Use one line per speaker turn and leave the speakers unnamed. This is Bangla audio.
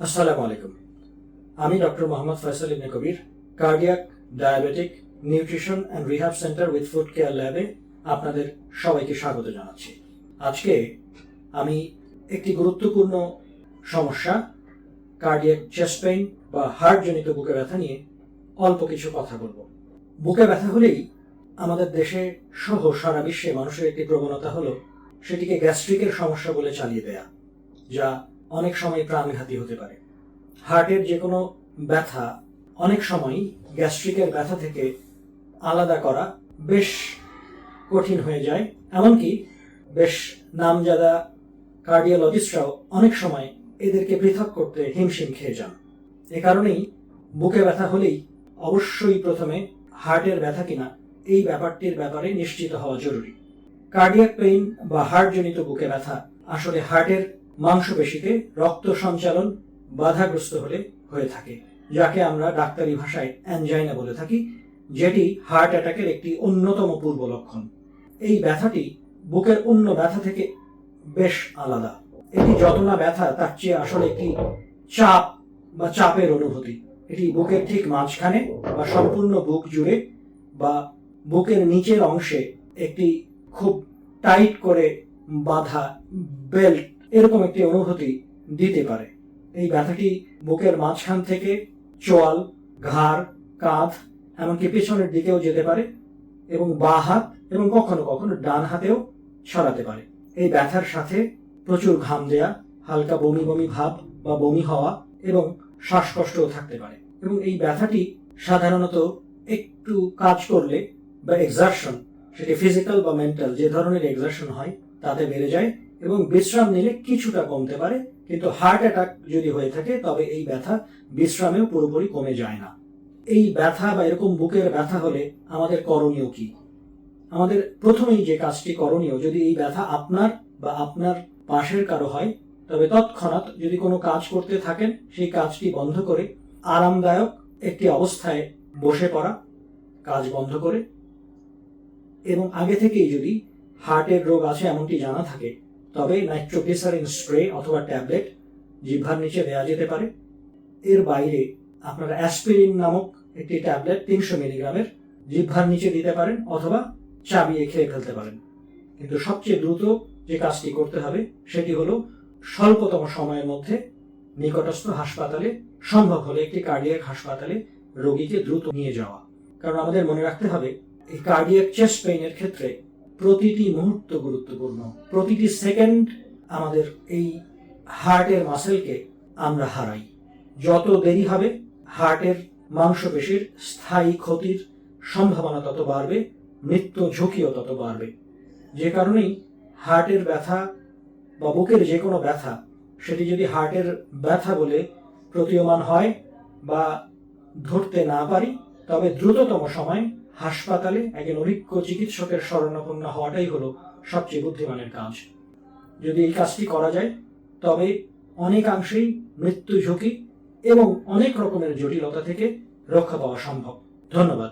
আসসালামু আলাইকুম। আমি doctor Mohammad Faisal ibn Kabir, cardiac, diabetic, nutrition and rehab centre with food care ল্যাবে আপনাদের সবাইকে স্বাগত জানাচ্ছি। আজকে আমি একটি গুরুত্বপূর্ণ সমস্যা, কার্ডিয়াক চেস্ট পেইন বা হার্টজনিত বুকে ব্যথা নিয়ে অল্প কিছু কথা বলবো। বুকে ব্যথা হলেই আমাদের দেশে সহ সারা বিশ্বে মানুষের একটি প্রবণতা হলো সেটিকে গ্যাস্ট্রিকের সমস্যা বলে চালিয়ে দেয়া, যা অনেক সময় প্রাণঘাতী হতে পারে। হার্টের যে কোনো ব্যথা অনেক সময় গ্যাস্ট্রিকের ব্যথা থেকে আলাদা করা বেশ কঠিন হয়ে যায়, এমনকি বেশ নামজাদা কার্ডিওলজিস্টরাও অনেক সময় এদেরকে পৃথক করতে হিমশিম খেয়ে যান। এ কারণেই বুকে ব্যথা হলেই অবশ্যই প্রথমে হার্টের ব্যথা কিনা এই ব্যাপারটির ব্যাপারে নিশ্চিত হওয়া জরুরি। কার্ডিয়াক পেইন বা হার্টজনিত বুকে ব্যথা আসলে হার্টের মাংসপেশিতে রক্ত সঞ্চালন বাধাগ্রস্ত হলে হয়ে থাকে, যাকে আমরা ডাক্তারি ভাষায় অ্যানজাইনা বলে থাকি, যেটি হার্ট অ্যাটাকের একটি অন্যতম পূর্ব লক্ষণ। এই ব্যথাটি বুকের অন্য ব্যথা থেকে বেশ আলাদা। এটি যত না ব্যথা তার চেয়ে আসলে একটি চাপ বা চাপের অনুভূতি। এটি বুকের ঠিক মাঝখানে বা সম্পূর্ণ বুক জুড়ে বা বুকের নিচের অংশে একটি খুব টাইট করে বাঁধা বেল্ট এরকম একটি অনুভূতি দিতে পারে। এই ব্যথাটি বুকের মাঝখান থেকে চোয়াল, ঘাড়, কাঁধ, এমনকি পেছনের দিকেও যেতে পারে এবং বাঁ হাত এবং কখনো কখনো ডান হাতেও ছড়াতে পারে। এই ব্যথার সাথে প্রচুর ঘাম দেয়া, হালকা বমি বমি ভাব বা বমি হওয়া এবং শ্বাসকষ্টও থাকতে পারে। এবং এই ব্যথাটি সাধারণত একটু কাজ করলে বা এক্সারশন, সেটি ফিজিক্যাল বা মেন্টাল যে ধরনের এক্সারশন হয় তাতে বেড়ে যায় এবং বিশ্রাম নিলে কিছুটা কমতে পারে। কিন্তু হার্ট অ্যাটাক যদি হয়ে থাকে তবে এই ব্যথা বিশ্রামেও পুরোপুরি কমে যায় না। এই ব্যথা বা এরকম বুকের ব্যথা হলে আমাদের করণীয় কি? আমাদের প্রথমেই যে কাজটি করণীয়, যদি এই ব্যথা আপনার বা আপনার পাশের কারো হয় তবে তৎক্ষণাৎ যদি কোনো কাজ করতে থাকেন সেই কাজটি বন্ধ করে আরামদায়ক একটি অবস্থায় বসে পড়া, কাজ বন্ধ করে। এবং আগে থেকেই যদি হার্টের রোগ আছে এমনটি জানা থাকে তবে নাইট্রোগ্লিসারিন স্প্রে অথবা ট্যাবলেট জিহ্বার নিচে দেওয়া যেতে পারে। এর বাইরে আপনারা অ্যাসপিরিন নামক একটি ট্যাবলেট 300 মিলিগ্রামের জিহ্বার নিচে দিতে পারেন অথবা চাবিয়ে খেয়ে ফেলতে পারেন। কিন্তু সবচেয়ে দ্রুত যে কাজটি করতে হবে সেটি হলো স্বল্পতম সময়ের মধ্যে নিকটস্থ হাসপাতালে, সম্ভব হলে একটি কার্ডিয়াক হাসপাতালে রোগীকে দ্রুত নিয়ে যাওয়া। কারণ আমাদের মনে রাখতে হবে এই কার্ডিয়াক চেস্ট পেইনের ক্ষেত্রে প্রতিটি মুহূর্ত গুরুত্বপূর্ণ। প্রতিটি সেকেন্ড আমাদের এই হার্টের মাসেলকে আমরা হারাই। যত দেরি হবে হার্টের মাংসপেশির স্থায়ী ক্ষতির সম্ভাবনা তত বাড়বে, মৃত্যু ঝুঁকিও তত বাড়বে। যে কারণেই হার্টের ব্যথা বা বুকের যে কোনো ব্যথা সেটি যদি হার্টের ব্যথা বলে প্রতীয়মান হয় বা ধরতে না পারি তবে দ্রুততম সময় হাসপাতালে একজন অভিজ্ঞ চিকিৎসকের শরণাপন্ন হওয়াটাই হলো সবচেয়ে বুদ্ধিমানের কাজ। যদি এই কাজটি করা যায় তবে অনেকাংশেই মৃত্যু ঝুঁকি এবং অনেক রকমের জটিলতা থেকে রক্ষা পাওয়া সম্ভব। ধন্যবাদ।